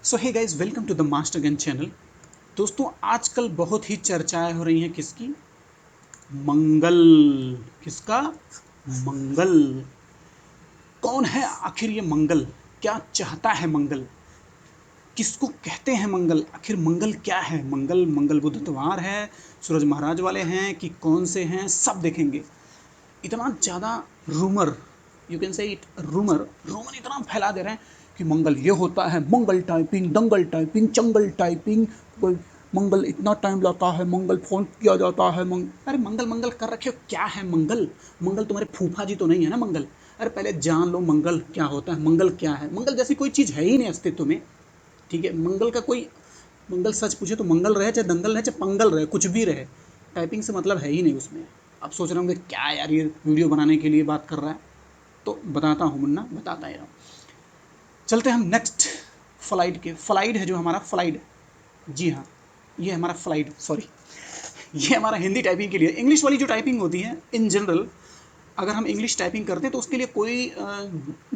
So hey guys, welcome to the master gun channel. दोस्तों, आजकल बहुत ही चर्चाएं हो रही हैं किसकी? मंगल। किसका? मंगल। कौन है आखिर ये मंगल? क्या चाहता है मंगल? किसको कहते हैं मंगल? आखिर मंगल क्या है? मंगल मंगल बुध त्योहार है, सूरज महाराज वाले हैं कि कौन से हैं, सब देखेंगे। इतना ज़्यादा rumour, you can say it rumour, rumour इतना फैला दे रहे हैं कि मंगल ये होता है, मंगल टाइपिंग, दंगल टाइपिंग, चंगल टाइपिंग, कोई मंगल इतना टाइम लाता है, मंगल फोन किया जाता है। अरे मंगल मंगल कर रखे हो, क्या है मंगल? मंगल तुम्हारे फूफा जी तो नहीं है ना मंगल? अरे पहले जान लो मंगल क्या होता है, मंगल क्या है। मंगल जैसी कोई चीज़ है ही नहीं अस्तित्व में। ठीक है, मंगल का कोई, मंगल सच पूछे तो मंगल रहे चाहे दंगल रहे चाहे पंगल रहे, कुछ भी रहे, टाइपिंग से मतलब है ही नहीं उसमें। आप सोच रहे होंगे क्या यार ये वीडियो बनाने के लिए बात कर रहा है, तो बताता हूँ मुन्ना, बताता ही रहूँ। चलते हम नेक्स्ट फ्लाइट के। फ्लाइट है जो हमारा फ्लाइट, जी हाँ, ये हमारा फ्लाइट, सॉरी, ये हमारा हिंदी टाइपिंग के लिए। इंग्लिश वाली जो टाइपिंग होती है इन जनरल, अगर हम इंग्लिश टाइपिंग करते हैं तो उसके लिए कोई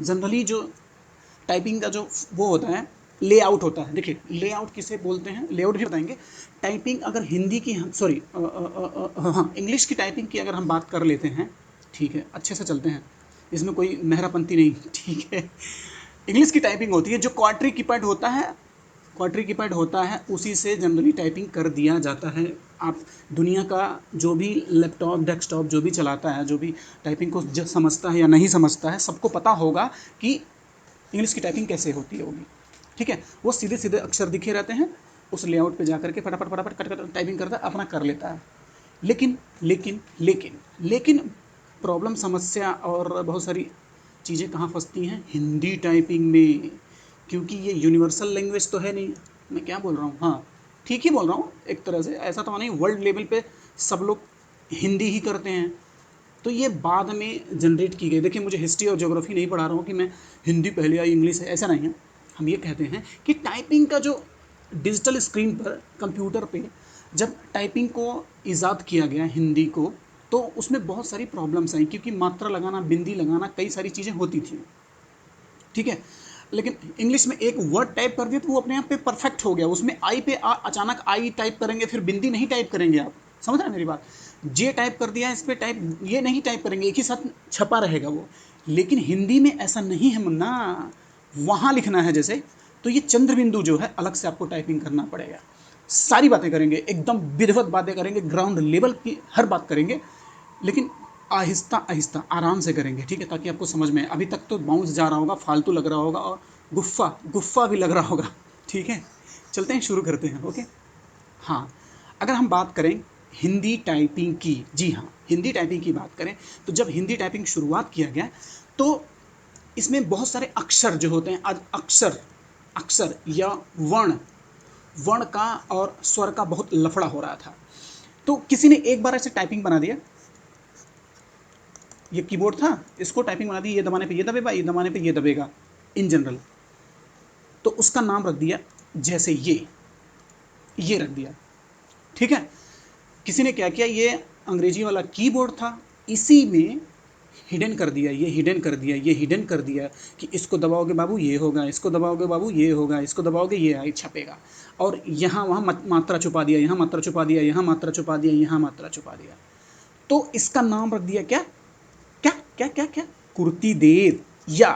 जनरली जो टाइपिंग का जो वो होता है, लेआउट होता है। देखिए लेआउट किसे बोलते हैं, लेआउट भी बताएंगे। टाइपिंग अगर हिंदी की हम, सॉरी, हाँ, इंग्लिश की टाइपिंग की अगर हम बात कर लेते हैं, ठीक है, अच्छे से चलते हैं, इसमें कोई मेहरापंती नहीं, ठीक है। इंग्लिश की टाइपिंग होती है जो क्वाड्री कीपैड होता है, क्वाड्री कीपैड होता है, उसी से जनरली टाइपिंग कर दिया जाता है। आप दुनिया का जो भी लैपटॉप डेस्कटॉप जो भी चलाता है, जो भी टाइपिंग को समझता है या नहीं समझता है, सबको पता होगा कि इंग्लिश की टाइपिंग कैसे होती होगी। ठीक है, वो सीधे सीधे अक्षर दिखे रहते हैं, उस लेआउट पे जाकर के फटाफट फटाफट कट कट टाइपिंग करता है, अपना कर लेता है। लेकिन लेकिन लेकिन लेकिन प्रॉब्लम, समस्या और बहुत सारी चीज़ें कहाँ फंसती हैं? हिंदी टाइपिंग में। क्योंकि ये यूनिवर्सल लैंग्वेज तो है नहीं। मैं क्या बोल रहा हूँ, हाँ ठीक ही बोल रहा हूँ, एक तरह से ऐसा तो नहीं वर्ल्ड लेवल पे सब लोग हिंदी ही करते हैं। तो ये बाद में जनरेट की गई। देखिए मुझे हिस्ट्री और ज्योग्राफी नहीं पढ़ा रहा हूँ कि मैं हिंदी पहले आई इंग्लिश है, ऐसा नहीं है। हम ये कहते हैं कि टाइपिंग का जो डिजिटल स्क्रीन पर कंप्यूटर पे जब टाइपिंग को ईजाद किया गया हिंदी को, तो उसमें बहुत सारी प्रॉब्लम्स आई, क्योंकि मात्रा लगाना, बिंदी लगाना, कई सारी चीज़ें होती थी। ठीक है, लेकिन इंग्लिश में एक वर्ड टाइप कर दिया तो वो अपने आप पे परफेक्ट हो गया। उसमें आई पे अचानक आई टाइप करेंगे, फिर बिंदी नहीं टाइप करेंगे। आप समझ रहे हैं मेरी बात? जे टाइप कर दिया, इस पे टाइप ये नहीं टाइप करेंगे, एक ही साथ छपा रहेगा वो। लेकिन हिंदी में ऐसा नहीं है मुन्ना, वहाँ लिखना है जैसे, तो ये चंद्र बिंदु जो है अलग से आपको टाइपिंग करना पड़ेगा। सारी बातें करेंगे, एकदम विधिवत बातें करेंगे, ग्राउंड लेवल की हर बात करेंगे, लेकिन आहिस्ता आहिस्ता आराम से करेंगे, ठीक है, ताकि आपको समझ में आए। अभी तक तो बाउंस जा रहा होगा, फालतू लग रहा होगा, और गुफ्फा गुफ्फा भी लग रहा होगा। ठीक है, चलते हैं, शुरू करते हैं। ओके, हाँ, अगर हम बात करें हिंदी टाइपिंग की, जी हाँ, हिंदी टाइपिंग की बात करें, तो जब हिंदी टाइपिंग शुरुआत किया गया, तो इसमें बहुत सारे अक्षर जो होते हैं, आज अक्षर, अक्षर या वर्ण, वर्ण का और स्वर का बहुत लफड़ा हो रहा था। तो किसी ने एक बार ऐसे टाइपिंग बना दिया, ये कीबोर्ड था, इसको टाइपिंग बना दी, ये दबाने पे ये दबेगा, ये दबाने पे ये दबेगा इन जनरल, तो उसका नाम रख दिया जैसे ये रख दिया। ठीक है, किसी ने क्या किया, ये अंग्रेजी वाला कीबोर्ड था, इसी में हिडन कर दिया, ये हिडन कर दिया, ये हिडन कर दिया कि इसको दबाओगे बाबू ये होगा, इसको दबाओगे बाबू ये होगा, इसको दबाओगे ये आई छपेगा। और यहाँ वहाँ मात्रा छुपा दिया, यहाँ मात्रा छुपा दिया, यहाँ मात्रा छुपा दिया, यहाँ मात्रा छुपा दिया। तो इसका नाम रख दिया क्या, क्या क्या क्या क्या, कुर्ती देर, या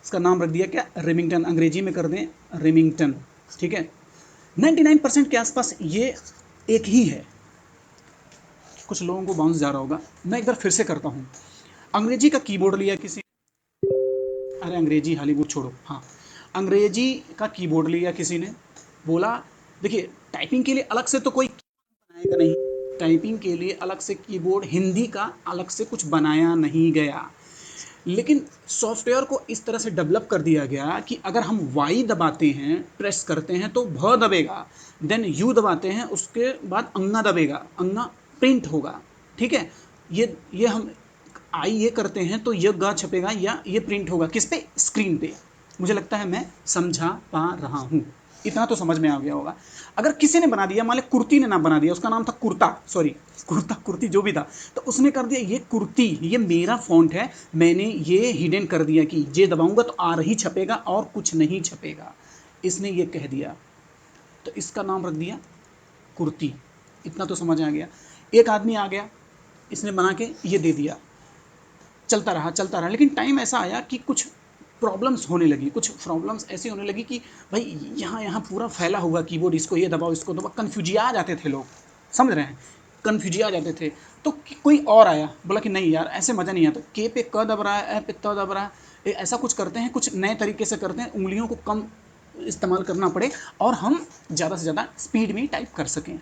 इसका नाम रख दिया क्या, रेमिंगटन, अंग्रेजी में कर दें रेमिंगटन। ठीक है, 99% के आसपास ये एक ही है। कुछ लोगों को बाउंस जा रहा होगा, मैं एक बार फिर से करता हूँ। अंग्रेजी का कीबोर्ड लिया किसी, अरे अंग्रेजी हॉलीवुड छोड़ो, हाँ, अंग्रेजी का कीबोर्ड लिया किसी ने, बोला देखिए टाइपिंग के लिए अलग से तो कोई बनाएगा नहीं, टाइपिंग के लिए अलग से कीबोर्ड हिंदी का अलग से कुछ बनाया नहीं गया, लेकिन सॉफ्टवेयर को इस तरह से डेवलप कर दिया गया कि अगर हम वाई दबाते हैं, प्रेस करते हैं तो भ दबेगा, देन यू दबाते हैं, उसके बाद अंगा दबेगा, अंगा प्रिंट होगा। ठीक है, ये हम आई ये करते हैं तो ये ग छपेगा या ये प्रिंट होगा किस पे, स्क्रीन पे। मुझे लगता है मैं समझा पा रहा हूँ, इतना तो समझ में आ गया होगा। अगर किसी ने बना दिया, मान लो कुर्ती ने नाम बना दिया, उसका नाम था कुर्ता, सॉरी, कुर्ता कुर्ती जो भी था, तो उसने कर दिया ये कुर्ती, ये मेरा फॉन्ट है, मैंने ये हिडन कर दिया कि ये दबाऊंगा तो आर ही छपेगा और कुछ नहीं छपेगा। इसने ये कह दिया, तो इसका नाम रख दिया कुर्ती। इतना तो समझ आ गया। एक आदमी आ गया, इसने बना के ये दे दिया, चलता रहा, लेकिन टाइम ऐसा आया कि कुछ प्रॉब्लम्स होने लगी, कुछ प्रॉब्लम्स ऐसी होने लगी कि भाई यहाँ यहाँ पूरा फैला हुआ कीबोर्ड, इसको ये दबाओ, इसको दबाओ, कन्फ्यूजिया जाते थे लोग, समझ रहे हैं, कन्फ्यूजिया जाते थे। तो कोई और आया, बोला कि नहीं यार ऐसे मज़ा नहीं आता, के पे क दब रहा है, ए पे त दब रहा है, ऐसा कुछ करते हैं, कुछ नए तरीके से करते हैं, उंगलियों को कम इस्तेमाल करना पड़े और हम ज़्यादा से ज़्यादा स्पीड में टाइप कर सकें,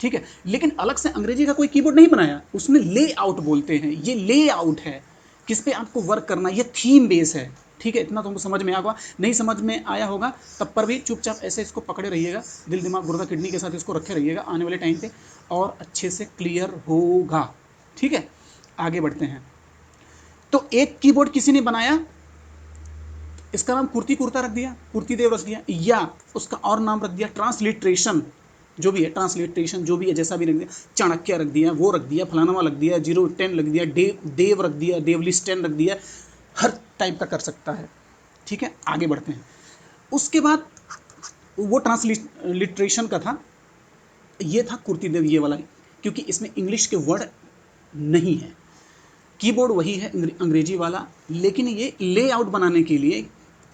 ठीक है। लेकिन अलग से अंग्रेजी का कोई कीबोर्ड नहीं बनाया, उसमें लेआउट बोलते हैं, ये लेआउट है, किस पे आपको वर्क करना, ये थीम बेस है, ठीक है। इतना तुमको समझ में आ गया, नहीं समझ में आया होगा तब पर भी चुपचाप ऐसे इसको पकड़े रहिएगा, दिल दिमाग गुर्दा किडनी के साथ इसको रखे रहिएगा, आने वाले टाइम पे और अच्छे से क्लियर होगा, ठीक है। आगे बढ़ते हैं। तो एक कीबोर्ड किसी ने बनाया, इसका नाम कुर्ती कुर्ता रख दिया, कुर्ती देव रख दिया, या उसका और नाम रख दिया ट्रांसलिट्रेशन, जो भी है ट्रांसलिट्रेशन, जो भी है जैसा भी रख दिया, चाणक्य रख दिया, वो रख दिया, फलानावा रख दिया, 010 रख दिया, देव रख दिया, देवलिस 10 रख दिया, हर टाइप का कर सकता है, ठीक है। आगे बढ़ते हैं। उसके बाद वो ट्रांसलिट्रेशन का था, ये था कुर्ती देव ये वाला, क्योंकि इसमें इंग्लिश के वर्ड नहीं है, कीबोर्ड वही है अंग्रेजी वाला, लेकिन ये लेआउट बनाने के लिए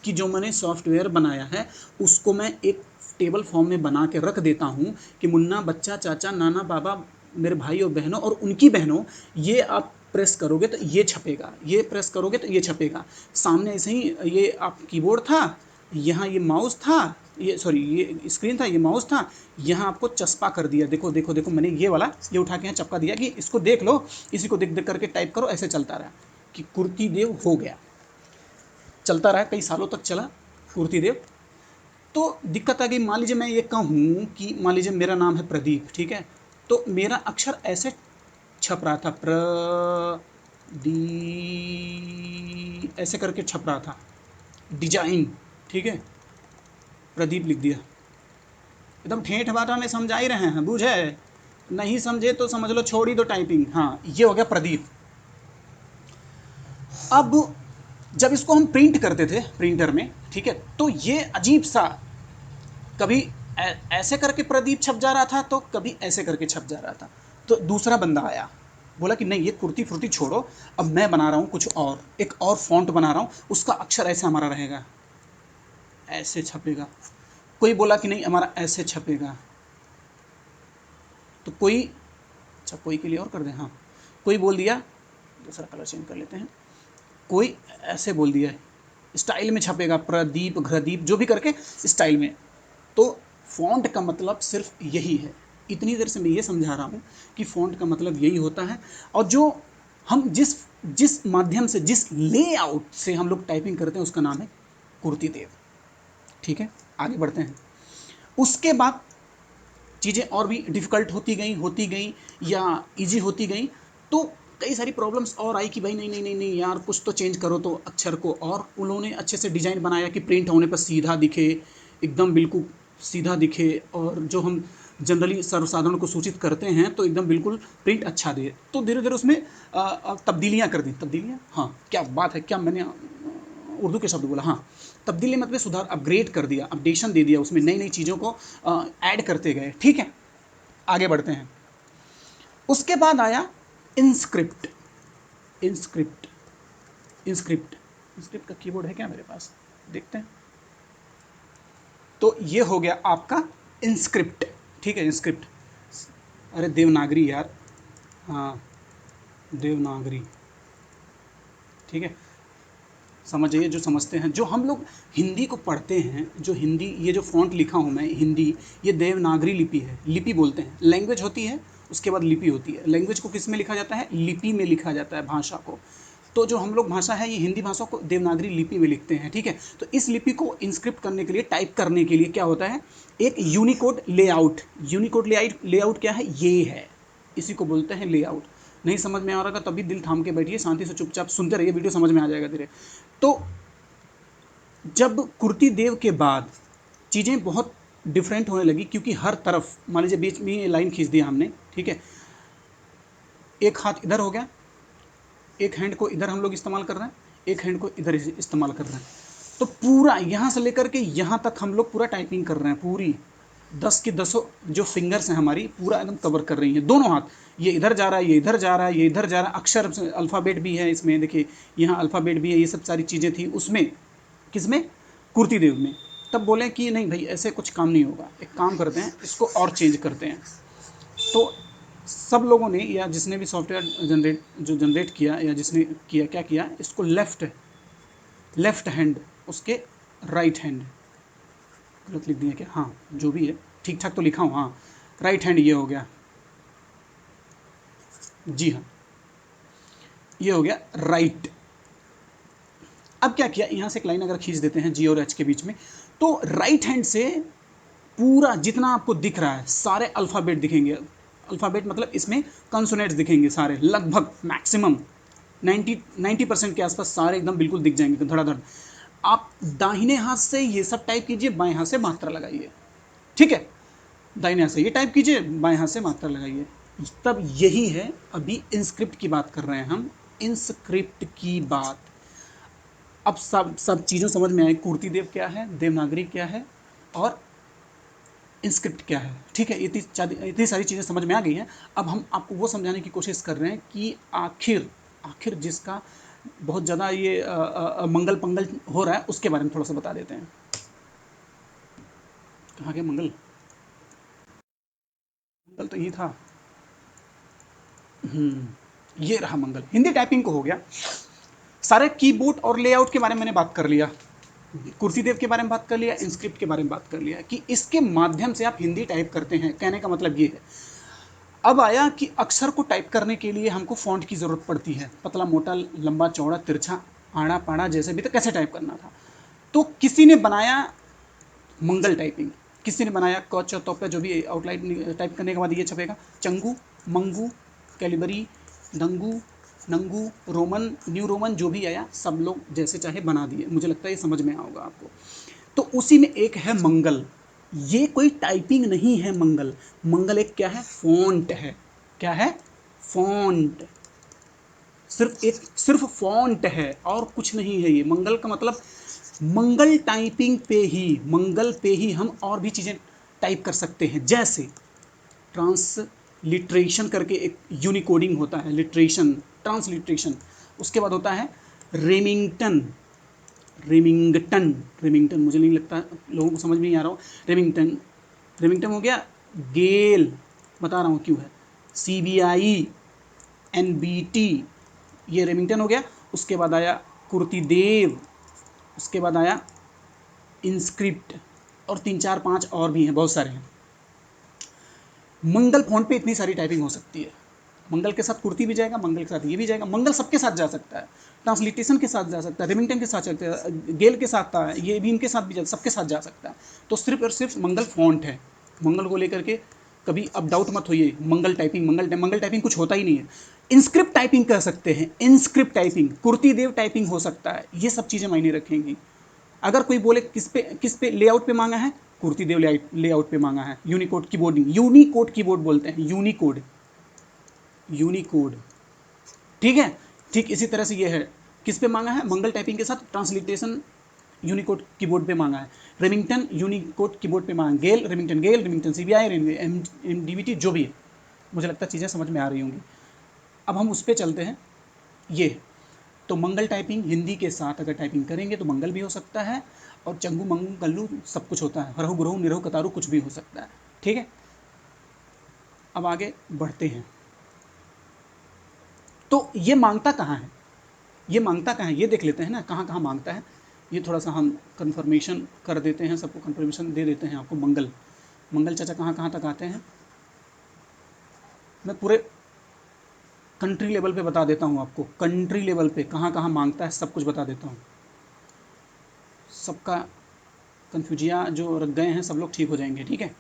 कि जो मैंने सॉफ्टवेयर बनाया है उसको मैं एक टेबल फॉर्म में बना के रख देता हूँ कि मुन्ना, बच्चा, चाचा, नाना, बाबा, मेरे भाई और बहनों और उनकी बहनों, ये आप प्रेस करोगे तो ये छपेगा, ये प्रेस करोगे तो ये छपेगा। सामने ऐसे ही ये आप कीबोर्ड था, यहाँ ये माउस था, ये सॉरी ये स्क्रीन था, ये माउस था, यहाँ आपको चस्पा कर दिया, देखो देखो देखो, मैंने ये वाला ये उठा के यहाँ चपका दिया कि इसको देख लो, इसी को देख देख करके टाइप करो, ऐसे चलता रहा कि कुर्ती देव हो गया, चलता रहा, कई सालों तक चला कुर्ती देव। तो दिक्कत आ गई, मान लीजिए मैं ये कहूँ कि मान लीजिए मेरा नाम है प्रदीप, ठीक है, तो मेरा अक्षर ऐसे छप रहा था, ऐसे करके छप रहा था, डिजाइन, ठीक है, प्रदीप लिख दिया, एकदम ठेठ भाषा में समझा ही रहे हैं, बूझे, नहीं समझे तो समझ लो छोड़ ही दो टाइपिंग। हाँ, ये हो गया प्रदीप। अब जब इसको हम प्रिंट करते थे प्रिंटर में, ठीक है, तो ये अजीब सा, कभी ऐसे करके प्रदीप छप जा रहा था, तो कभी ऐसे करके छप जा रहा था। तो दूसरा बंदा आया, बोला कि नहीं ये कुर्ती फुर्ती छोड़ो, अब मैं बना रहा हूँ कुछ और, एक और फॉन्ट बना रहा हूँ, उसका अक्षर ऐसे हमारा रहेगा, ऐसे छपेगा। कोई बोला कि नहीं हमारा ऐसे छपेगा, तो कोई, अच्छा कोई के लिए और कर दें, हाँ, कोई बोल दिया, दूसरा कलर चेंज कर लेते हैं, कोई ऐसे बोल दिया स्टाइल में छपेगा, प्रदीप, घ्रदीप, जो भी करके स्टाइल में। तो फॉन्ट का मतलब सिर्फ यही है, इतनी देर से मैं ये समझा रहा हूँ कि फॉन्ट का मतलब यही होता है, और जो हम जिस जिस माध्यम से, जिस लेआउट से हम लोग टाइपिंग करते हैं उसका नाम है कुर्ती देव, ठीक है। आगे बढ़ते हैं। उसके बाद चीज़ें और भी डिफ़िकल्ट होती गई या इजी होती गई, तो कई सारी प्रॉब्लम्स और आई कि भाई नहीं नहीं नहीं नहीं यार, कुछ तो चेंज करो तो अक्षर को, और उन्होंने अच्छे से डिज़ाइन बनाया कि प्रिंट होने पर सीधा दिखे, एकदम बिल्कुल सीधा दिखे, और जो हम जनरली सर्वसाधारण को सूचित करते हैं तो एकदम बिल्कुल प्रिंट अच्छा दे। तो धीरे धीरे उसमें तब्दीलियाँ कर दी, तब्दीलियाँ, हाँ क्या बात है, क्या मैंने उर्दू के शब्द बोला, हाँ, तब्दीली मतलब सुधार, अपग्रेड कर दिया, अपडेशन दे दिया, उसमें नई नई चीज़ों को ऐड करते गए, ठीक है। आगे बढ़ते हैं। उसके बाद आया इंस्क्रिप्ट, इंस्क्रिप्ट, इंस्क्रिप्ट, इंस्क्रिप्ट का कीबोर्ड है क्या मेरे पास, देखते हैं। तो ये हो गया आपका इंस्क्रिप्ट, ठीक है, इंस्क्रिप्ट, अरे देवनागरी यार, हाँ देवनागरी, ठीक है। समझिए, जो समझते हैं, जो हम लोग हिंदी को पढ़ते हैं, जो हिंदी, ये जो फ़ॉन्ट लिखा हूँ मैं हिंदी, ये देवनागरी लिपि है, लिपि बोलते हैं, लैंग्वेज होती है उसके बाद लिपि होती है। लैंग्वेज को किस में लिखा जाता है, लिपि में लिखा जाता है भाषा को। तो जो हम लोग भाषा है, ये हिंदी भाषा को देवनागरी लिपि में लिखते हैं, ठीक है। तो इस लिपि को इंस्क्रिप्ट करने के लिए, टाइप करने के लिए क्या होता है, एक यूनिकोड लेआउट, यूनिकोड लेआउट क्या है, ये है, इसी को बोलते हैं लेआउट। नहीं समझ में आ रहा था तभी दिल थाम के बैठिए, शांति से चुपचाप सुनते रहिए, वीडियो समझ में आ जाएगा धीरे। तो जब कुर्ती देव के बाद चीज़ें बहुत डिफरेंट होने लगी, क्योंकि हर तरफ, मान लीजिए बीच में ये लाइन खींच दिया हमने, ठीक है, एक हाथ इधर हो गया, एक हैंड को इधर हम लोग इस्तेमाल कर रहे हैं, एक हैंड को इधर इस्तेमाल कर रहे हैं, तो पूरा यहाँ से लेकर के यहाँ तक हम लोग पूरा टाइपिंग कर रहे हैं, पूरी 10 की 10 जो फिंगर्स हैं हमारी पूरा एकदम कवर कर रही हैं, दोनों हाथ। ये इधर जा रहा है, ये इधर जा रहा है, ये इधर जा रहा है, अक्षर अल्फ़ाबेट भी है इसमें, देखिए यहाँ अल्फ़ाबेट भी है, ये सब सारी चीज़ें थी उसमें, किसमें, कुर्ती देव में। तब बोले कि नहीं भाई ऐसे कुछ काम नहीं होगा, एक काम करते हैं इसको और चेंज करते हैं। तो सब लोगों ने, या जिसने भी सॉफ्टवेयर जनरेट किया, या जिसने किया, क्या किया, इसको लेफ्ट हैंड, उसके राइट हैंड, गलत लिख दिया क्या, हाँ जो भी है ठीक ठाक तो लिखा हूँ, हाँ राइट हैंड ये हो गया, जी हाँ ये हो गया राइट। अब क्या किया, यहाँ से एक लाइन अगर खींच देते हैं जी और एच के बीच में, तो राइट हैंड से पूरा जितना आपको दिख रहा है सारे अल्फ़ाबेट दिखेंगे। अल्फ़ाबेट मतलब इसमें कंसोनेंट्स दिखेंगे सारे, लगभग मैक्सिमम 90% के आसपास सारे एकदम बिल्कुल दिख जाएंगे धड़ाधड़। आप दाहिने हाथ से ये सब टाइप कीजिए, बाएं हाथ से मात्रा लगाइए, ठीक है, दाहिने हाथ से ये टाइप कीजिए, बाएं हाथ से मात्रा लगाइए। तब यही है, अभी इंस्क्रिप्ट की बात कर रहे हैं हम, इंस्क्रिप्ट की बात। अब सब चीज़ों समझ में आई, कुर्ती देव क्या है, देवनागरी क्या है, और इंस्क्रिप्ट क्या है, ठीक है, इतनी सारी चीज़ें समझ में आ गई हैं। अब हम आपको वो समझाने की कोशिश कर रहे हैं कि आखिर जिसका बहुत ज़्यादा ये मंगल पंगल हो रहा है उसके बारे में थोड़ा सा बता देते हैं। कहाँ गया मंगल, मंगल तो ये था, ये रहा मंगल। हिंदी टाइपिंग को हो गया, सारे कीबोर्ड और लेआउट के बारे में मैंने बात कर लिया, कुर्सी देव के बारे में बात कर लिया, इंस्क्रिप्ट के बारे में बात कर लिया कि इसके माध्यम से आप हिंदी टाइप करते हैं, कहने का मतलब ये है। अब आया कि अक्षर को टाइप करने के लिए हमको फ़ॉन्ट की ज़रूरत पड़ती है, पतला मोटा लंबा चौड़ा तिरछा आड़ा पाड़ा जैसे भी, तो कैसे टाइप करना था। तो किसी ने बनाया मंगल टाइपिंग, किसी ने बनाया क च त प, जो भी आउटलाइन टाइप करने के बाद ये छपेगा, चंगू मंगू कैलिबरी डंगू नंगू रोमन न्यू रोमन जो भी आया सब लोग जैसे चाहे बना दिए। मुझे लगता है ये समझ में आएगा आपको। तो उसी में एक है मंगल, ये कोई टाइपिंग नहीं है मंगल, मंगल एक क्या है, फ़ॉन्ट है। क्या है, फ़ॉन्ट, सिर्फ फ़ॉन्ट है और कुछ नहीं है। ये मंगल का मतलब मंगल टाइपिंग पे ही, मंगल पे ही हम और भी चीज़ें टाइप कर सकते हैं, जैसे ट्रांसलिट्रेशन करके एक यूनिकोडिंग होता है, लिट्रेशन ट्रांसलिट्रेशन, उसके बाद होता है रेमिंगटन, रेमिंगटन मुझे नहीं लगता लोगों को समझ में नहीं आ रहा हो, रेमिंगटन हो गया, गेल बता रहा हूँ क्यों है, CBI NBT, ये रेमिंगटन हो गया। उसके बाद आया कुर्ती देव, उसके बाद आया इंस्क्रिप्ट, और 3 4 5 और भी हैं, बहुत सारे हैं। मंगल फ़ॉन्ट पे इतनी सारी टाइपिंग हो सकती है, मंगल के साथ कुर्ती भी जाएगा, मंगल के साथ ये भी जाएगा, मंगल सबके साथ जा सकता है, ट्रांसलिटेशन के साथ जा सकता है, रेमिंगटन के साथ जा सकता है, गेल के साथ है, ये भी इनके साथ भी सबके साथ जा सकता है। तो सिर्फ और सिर्फ मंगल फ़ॉन्ट है, मंगल को लेकर के कभी अब डाउट मत होइए, मंगल टाइपिंग कुछ होता ही नहीं है। इंस्क्रिप्ट टाइपिंग कर सकते हैं, इंस्क्रिप्ट टाइपिंग, कुर्ती देव टाइपिंग हो सकता है, ये सब चीज़ें मायने रखेंगी। अगर कोई बोले किस पे लेआउट पे मांगा है, कुर्ती देव लेआउट पे मांगा है, यूनिकोड कीबोर्ड बोलते हैं, यूनिकोड, ठीक है। ठीक इसी तरह से ये है, किस पे मांगा है, मंगल टाइपिंग के साथ ट्रांसलिटेशन यूनिकोड कीबोर्ड पे मांगा है, रेमिंगटन यूनिकोड कीबोर्ड पे मांगा, गेल रेमिंगटन CBI MDVT जो भी है। मुझे लगता है चीज़ें समझ में आ रही होंगी। अब हम उस पर चलते हैं, ये तो मंगल टाइपिंग हिंदी के साथ अगर टाइपिंग करेंगे तो मंगल भी हो सकता है, और चंगू मंगू गल्लू सब कुछ होता है, हरहु गुरहु निरहु कतारू कुछ भी हो सकता है, ठीक है। अब आगे बढ़ते हैं, तो ये मांगता कहाँ है, ये मांगता कहाँ है ये देख लेते हैं ना, कहाँ कहाँ मांगता है। ये थोड़ा सा हम कंफर्मेशन कर देते हैं, सबको कंफर्मेशन दे देते हैं आपको। मंगल चाचा कहाँ कहाँ तक आते हैं, मैं पूरे कंट्री लेवल पे बता देता हूँ आपको, कंट्री लेवल पे कहाँ कहाँ मांगता है सब कुछ बता देता हूँ। सबका कन्फ्यूजिया जो रख गए हैं सब लोग ठीक हो जाएंगे, ठीक है।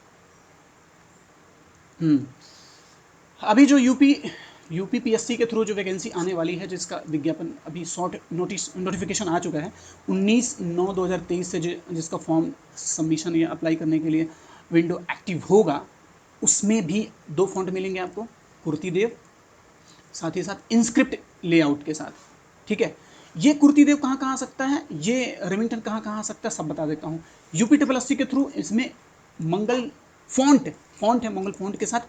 अभी जो यूपी PSC के थ्रू जो वैकेंसी आने वाली है, जिसका विज्ञापन अभी शॉर्ट नोटिफिकेशन आ चुका है, 19/9/2023 से जिसका फॉर्म सबमिशन या अप्लाई करने के लिए विंडो एक्टिव होगा, उसमें भी 2 फॉन्ट मिलेंगे आपको, कुर्ती देव साथ ही साथ इंस्क्रिप्ट लेआउट के साथ, ठीक है। ये कुर्तीदेव कहाँ कहाँ आ सकता है, ये रेमिंगटन कहाँ कहाँ आ सकता है, सब बता देता हूँ। UP+SC के थ्रू इसमें मंगल फॉन्ट है, मंगल फॉन्ट के साथ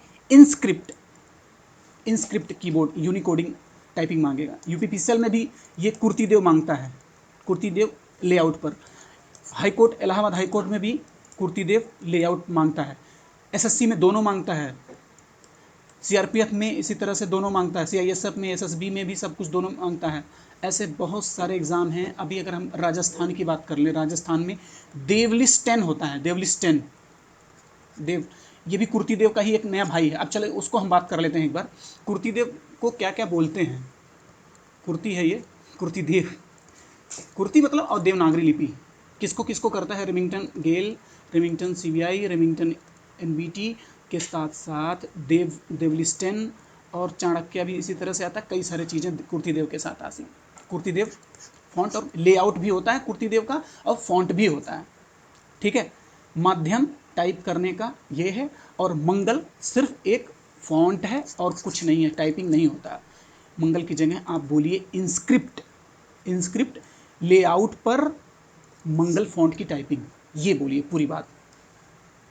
इंस्क्रिप्ट कीबोर्ड यूनिकोडिंग टाइपिंग मांगेगा। UPPCL में भी ये कुर्तीदेव मांगता है, कुर्तीदेव लेआउट पर। हाईकोर्ट, इलाहाबाद हाईकोर्ट में भी कुर्तीदेव लेआउट मांगता है। SSC में दोनों मांगता है, CRPF में इसी तरह से दोनों मांगता है, CISF में, SSB में भी सब कुछ दोनों मांगता है। ऐसे बहुत सारे एग्ज़ाम हैं। अभी अगर हम राजस्थान की बात कर लें, राजस्थान में देवलिस्टन होता है, देवलिस्टन देव, ये भी कुर्तीदेव का ही एक नया भाई है। अब चले उसको हम बात कर लेते हैं एक बार। कुर्तीदेव को क्या क्या बोलते हैं। कुर्ती है ये, कुर्तीदेव, कुर्ती मतलब और देवनागरी लिपि किसको किसको करता है, रेमिंगटन गेल, रेमिंगटन CBI, रेमिंगटन NBT के साथ साथ देवलिस्टन और चाणक्य भी इसी तरह से आता है। कई सारी चीज़ें कुर्तीदेव के साथ आती हैं। कुर्तीदेव फॉन्ट और लेआउट भी होता है कुर्तीदेव का, और फॉन्ट भी होता है। ठीक है, माध्यम टाइप करने का ये है, और मंगल सिर्फ एक फॉन्ट है और कुछ नहीं है, टाइपिंग नहीं होता। मंगल की जगह आप बोलिए इंस्क्रिप्ट लेआउट पर मंगल फॉन्ट की टाइपिंग, ये बोलिए पूरी बात।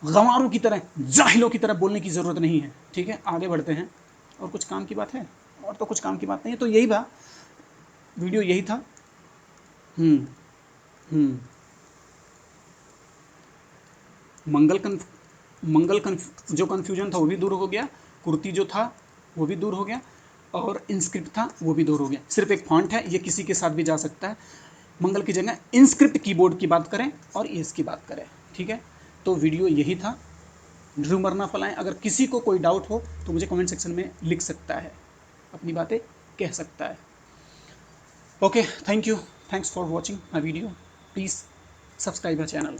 गंवारों की तरह, जाहिलों की तरह बोलने की ज़रूरत नहीं है। ठीक है, आगे बढ़ते हैं। और कुछ काम की बात है? और तो कुछ काम की बात नहीं है। तो यही था वीडियो, यही था। हम्म हम्म मंगल जो कन्फ्यूजन था वो भी दूर हो गया, कुर्ती जो था वो भी दूर हो गया, और इंस्क्रिप्ट था वो भी दूर हो गया। सिर्फ एक फॉन्ट है, ये किसी के साथ भी जा सकता है। मंगल की जगह इंस्क्रिप्ट कीबोर्ड की बात करें और इसकी बात करें। ठीक है, तो वीडियो यही था। र्यूमर ना फैलाएं। अगर किसी को कोई डाउट हो तो मुझे कमेंट सेक्शन में लिख सकता है, अपनी बातें कह सकता है। Okay, thank you, thanks for watching my video. Please subscribe my channel.